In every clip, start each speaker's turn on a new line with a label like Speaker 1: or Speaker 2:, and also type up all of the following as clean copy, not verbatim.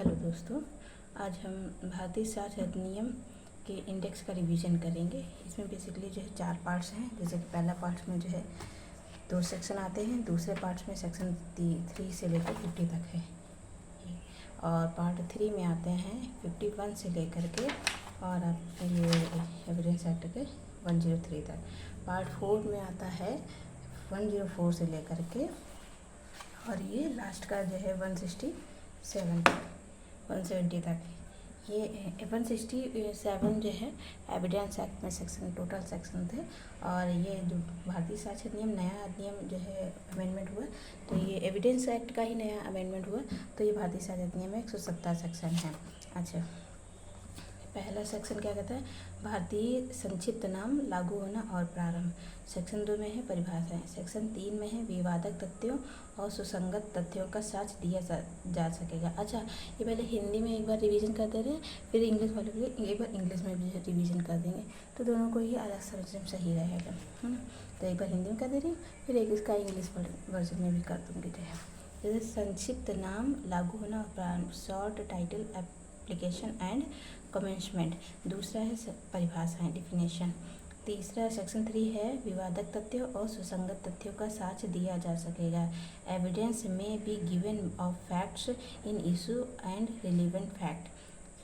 Speaker 1: Hello दोस्तों, आज हम भारतीय साक्ष्य अधिनियम के इंडेक्स का रिवीजन करेंगे। इसमें बेसिकली जो है 4 पार्ट्स हैं। जैसे कि पहला पार्ट में जो है 2 सेक्शन आते हैं, दूसरे पार्ट्स में सेक्शन 3 से लेकर 50 तक है, और पार्ट 3 में आते हैं 51 से लेकर के और ये एविडेंस एक्ट के 103 तक। पार्ट 4 में आता है 104 से लेकर के, और ये लास्ट का जो है 170 तक। ये 167 जो है एविडेंस एक्ट में सेक्शन, टोटल सेक्शन थे, और ये जो भारतीय साक्ष्य अधिनियम नया अधिनियम जो है अमेंडमेंट हुआ, तो ये एविडेंस एक्ट का ही नया अमेंडमेंट हुआ, तो ये भारतीय साक्ष्य अधिनियम में 170 सेक्शन है। अच्छा, पहला सेक्शन क्या कहता है? भारतीय संक्षिप्त नाम लागू होना और प्रारंभ। सेक्शन 2 में है परिभाषाएं। सेक्शन 3 में है विवादक तथ्यों और सुसंगत तथ्यों का साक्ष्य दिया जा सकेगा। अच्छा, ये पहले हिंदी में एक बार रिवीजन कर दे रहे हैं, फिर इंग्लिश वाले को एक बार इंग्लिश में भी रिवीजन कर देंगे, तो दोनों को ही अलग समझने में सही रहेगा, है ना। तो एक बार हिंदी में कर दे रही हूँ, फिर एक इसका इंग्लिश वर्जन में भी कर दूँगी। जो है जैसे संक्षिप्त नाम लागू होना और प्रारंभ, short title application and commencement. दूसरा है परिभाषाएं, डिफिनेशन। तीसरा सेक्शन 3 है विवादक तथ्यों और सुसंगत तथ्यों का साक्ष्य दिया जा सकेगा। एविडेंस में be given of facts in issue and relevant fact.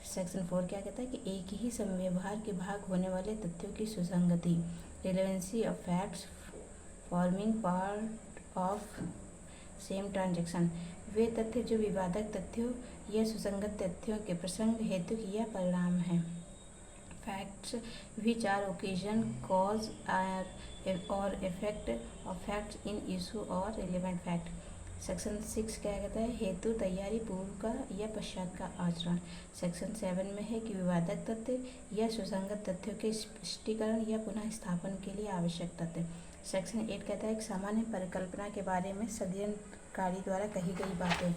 Speaker 1: Section 4 क्या कहता है कि एक ही समव्यवहार के भाग होने वाले तथ्यों की सुसंगति, relevancy of facts forming part of same transaction. वे तथ्य जो विवादक तथ्यों या सुसंगत तथ्यों के प्रसंग, हेतु या परिणाम हैं। Facts which are occasion, cause और effect of facts in issue और रिलेवेंट फैक्ट। सेक्शन 6 क्या कहता है? हेतु, तैयारी, पूर्व का या पश्चात का आचरण। सेक्शन 7 में है कि विवादक तथ्य या सुसंगत तथ्यों के स्पष्टीकरण या पुनः स्थापन के लिए आवश्यक तथ्य। सेक्शन 8 कहता है कि सामान्य परिकल्पना के बारे में षड्यंत्रकारी द्वारा कही गई बातें।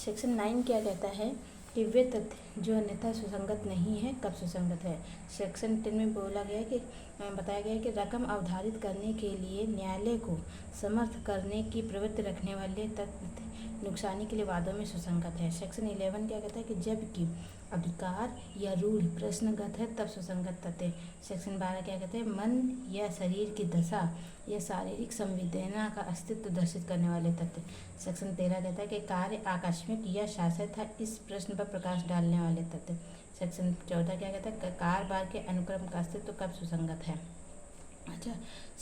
Speaker 1: सेक्शन 9 क्या कहता है कि वे तथ्य जो अन्यथा सुसंगत नहीं है कब सुसंगत है। सेक्शन 10 में बोला गया कि बताया गया कि रकम अवधारित करने के लिए न्यायालय को समर्थ करने की प्रवृत्ति रखने वाले तथ्य नुकसानी के लिए वादों में सुसंगत है। सेक्शन 11 क्या कहता है कि जबकि अधिकार या रूढ़ प्रश्नगत है तब सुसंगत तथ्य। सेक्शन 12 क्या कहते हैं? मन या शरीर की दशा या शारीरिक संवेदना का अस्तित्व दर्शित करने वाले तथ्य। सेक्शन 13 कहता है कि कार्य आकस्मिक या शाश्वत था, इस प्रश्न पर प्रकाश डालने वाले तथ्य। सेक्शन 14 क्या कहता है? कारोबार के अनुक्रम का अस्तित्व कब सुसंगत है। अच्छा,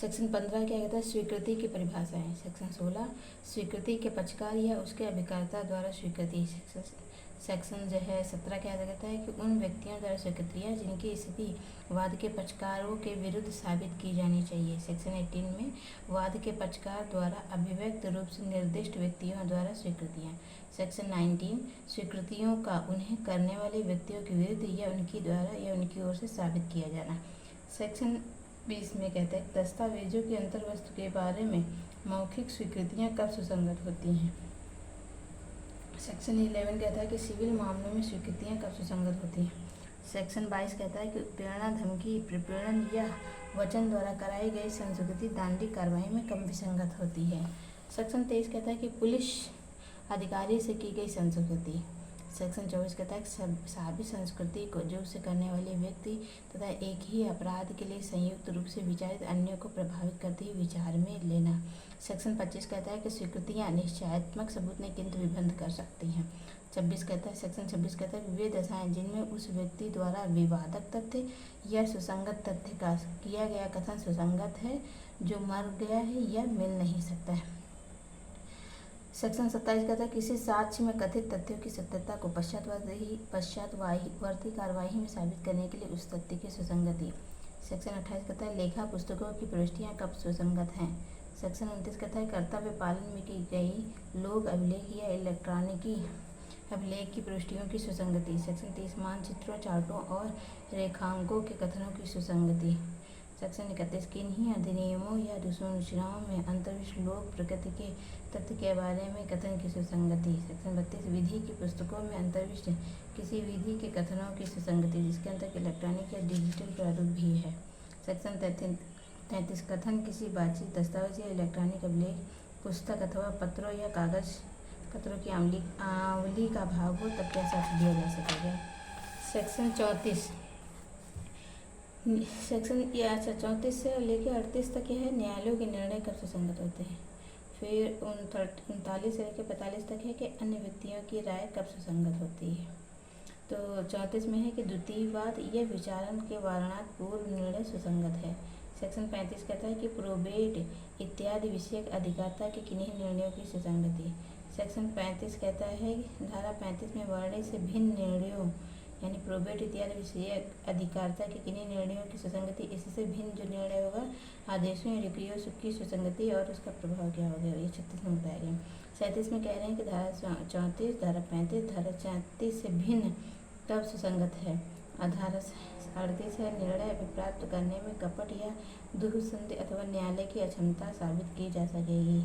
Speaker 1: सेक्शन 15 क्या कहता है? स्वीकृति की परिभाषा है। सेक्शन 16 स्वीकृति के पक्षकार या उसके अभिकर्ता द्वारा स्वीकृति। सेक्शन जो है 17 क्या कहता है कि उन व्यक्तियों द्वारा स्वीकृतियाँ जिनकी स्थिति वाद के पक्षकारों के विरुद्ध साबित की जानी चाहिए। सेक्शन 18 में वाद के पक्षकार द्वारा अभिव्यक्त रूप से निर्दिष्ट व्यक्तियों द्वारा स्वीकृतियाँ। सेक्शन 19 स्वीकृतियों का उन्हें करने वाले व्यक्तियों के विरुद्ध या उनकी द्वारा या उनकी ओर से साबित किया जाना। सेक्शन 20 में कहते हैं दस्तावेजों की अंतर्वस्तु के बारे में मौखिक स्वीकृतियाँ कब सुसंगत होती हैं। सेक्शन 11 कहता है कि सिविल मामलों में स्वीकृतियाँ कब सुसंगत होती हैं। सेक्शन 22 कहता है कि उत्प्रेरणा, धमकी, प्रपीड़न या वचन द्वारा कराई गई संस्कृति दांडिक कार्रवाई में कब विसंगत होती है। सेक्शन 23 कहता है कि पुलिस अधिकारी से की गई संस्कृति। सेक्शन 24 कहता है कि साबित संस्कृति को जो उसे करने वाले व्यक्ति तथा एक ही अपराध के लिए संयुक्त रूप से विचारित अन्य को प्रभावित करते हुए विचार में लेना। सेक्शन 25 कहता है कि स्वीकृतियाँ निश्चयात्मक सबूत ने किंतु विबंध कर सकती हैं। 26 कहता है, सेक्शन 26 कहता है वे दशाएं जिनमें उस व्यक्ति द्वारा विवादक तथ्य या सुसंगत तथ्य का किया गया कथन सुसंगत है, जो मर गया है या मिल नहीं सकता है। सेक्शन 27 कहता है किसी साक्ष्य में कथित तथ्यों की सत्यता को पश्चातवर्ती कार्यवाही में साबित करने के लिए उस तथ्य की सुसंगति। सेक्शन 28 कहता है लेखा पुस्तकों की प्रविष्टियाँ कब सुसंगत हैं। सेक्शन 29 कहता है कर्तव्य पालन में की गई लोक अभिलेख या इलेक्ट्रॉनिकी अभिलेख की प्रविष्टियों की सुसंगति। सेक्शन 30 मानचित्रों, चार्टों और रेखांकों के कथनों की सुसंगति। सेक्शन 31 किन्हीं अधिनियमों या दूसरों में अंतर्विष्ट लोक प्रकृति के तथ्य के बारे में कथन की सुसंगति। सेक्शन 32 विधि की पुस्तकों में अंतर्विष्ट किसी विधि के कथनों की सुसंगति जिसके अंदर इलेक्ट्रॉनिक या डिजिटल प्रारूप भी है। सेक्शन 33 कथन किसी बातचीत, दस्तावेज या इलेक्ट्रॉनिक अभिलेख, पुस्तक अथवा पत्रों या कागज पत्रों की आवली का भाग हो तब क्या साक्ष्य दिया जा सकेगा। सेक्शन 34 सेक्शन ये 34 से लेकर 38 तक यह है न्यायालयों के निर्णय कब सुसंगत होते हैं। फिर 39 से लेकर 45 तक है कि अन्य व्यक्तियों की राय कब सुसंगत होती है। तो 34 में है कि द्वितीयवाद या विचारण के वारणात पूर्व निर्णय सुसंगत है। सेक्शन 35 कहता है कि प्रोबेट इत्यादि विषयक अधिकारिता के किन्हीं निर्णयों की सुसंगति। सेक्शन 35 कहता है धारा 35 में वर्णित से भिन्न निर्णयों यानी प्रोबेट इत्यादि विषयक अधिकारिता के किन्हीं निर्णयों की सुसंगति, इससे भिन्न जो निर्णय होगा आदेशों या डिक्रियों की सुसंगति और उसका प्रभाव क्या होगा, ये 36 में बताया गया। 37 में कह रहे हैं कि धारा 34, धारा 35, धारा 34 से भिन्न कब सुसंगत है। धारा 38 है निर्णय प्राप्त करने में कपट या दुःसंधि अथवा न्यायालय की अक्षमता साबित की जा सकेगी।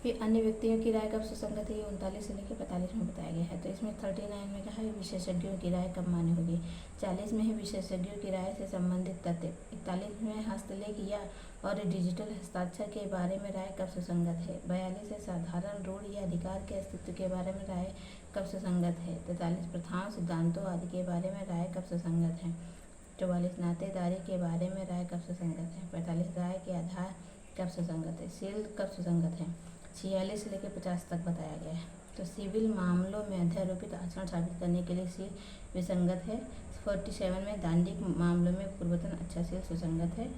Speaker 1: फिर अन्य व्यक्तियों की राय कब सुसंगत है, 39 से लेकर 45 में बताया गया है। तो इसमें 39 में कहा है विशेषज्ञों की राय कब मान्य होगी। 40 में है विशेषज्ञों की राय से संबंधित तथ्य। 41 में हस्तलेख या और डिजिटल हस्ताक्षर के बारे में राय कब सुसंगत है। 42 है साधारण रूढ़ या अधिकार के अस्तित्व के बारे में राय कब सुसंगत है। 43 प्रथाओं सिद्धांतों आदि के बारे में राय कब सुसंगत है। 44 नातेदारी के बारे में राय कब सुसंगत है। 45 राय के आधार कब सुसंगत है। सील कब सुसंगत है। 46 से लेकर 50 तक बताया गया है। तो सिविल मामलों में अध्यारोपित आचरण साबित करने के लिए सील विसंगत है। 47 में दांडिक मामलों में पूर्वतन अच्छा सील सुसंगत है।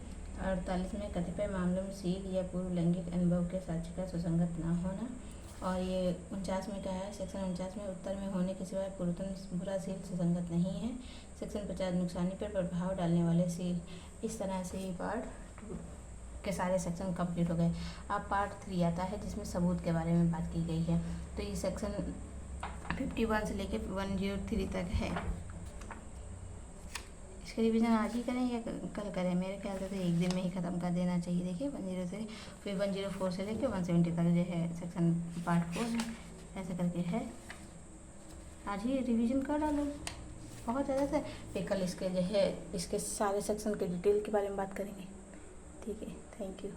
Speaker 1: 48 में कतिपय मामलों में सील या पूर्व लैंगिक अनुभव के साक्ष्य का सुसंगत न होना। और ये 49 में कहा है सेक्शन 49 में उत्तर में होने के सिवाय पूर्वतन बुरा सील सुसंगत नहीं है। सेक्शन 50 नुकसानी पर प्रभाव डालने वाले सील। इस तरह से ये पार्ट 2 के सारे सेक्शन कंप्लीट हो गए। अब पार्ट 3 आता है जिसमें सबूत के बारे में बात की गई है। तो ये सेक्शन 51 से लेकर 103 तक है। इसका रिवीजन आज ही करें या कल करें, मेरे ख्याल से तो एक दिन में ही ख़त्म कर देना चाहिए। देखिए 103 फिर 104 से लेकर 170 तक जो है सेक्शन पार्ट 4 है, ऐसा करके है। आज ही रिवीजन कर डालो बहुत ज़्यादा से, फिर कल इसके जो है इसके सारे सेक्शन के डिटेल के बारे में बात करेंगे। ठीक है, थैंक यू।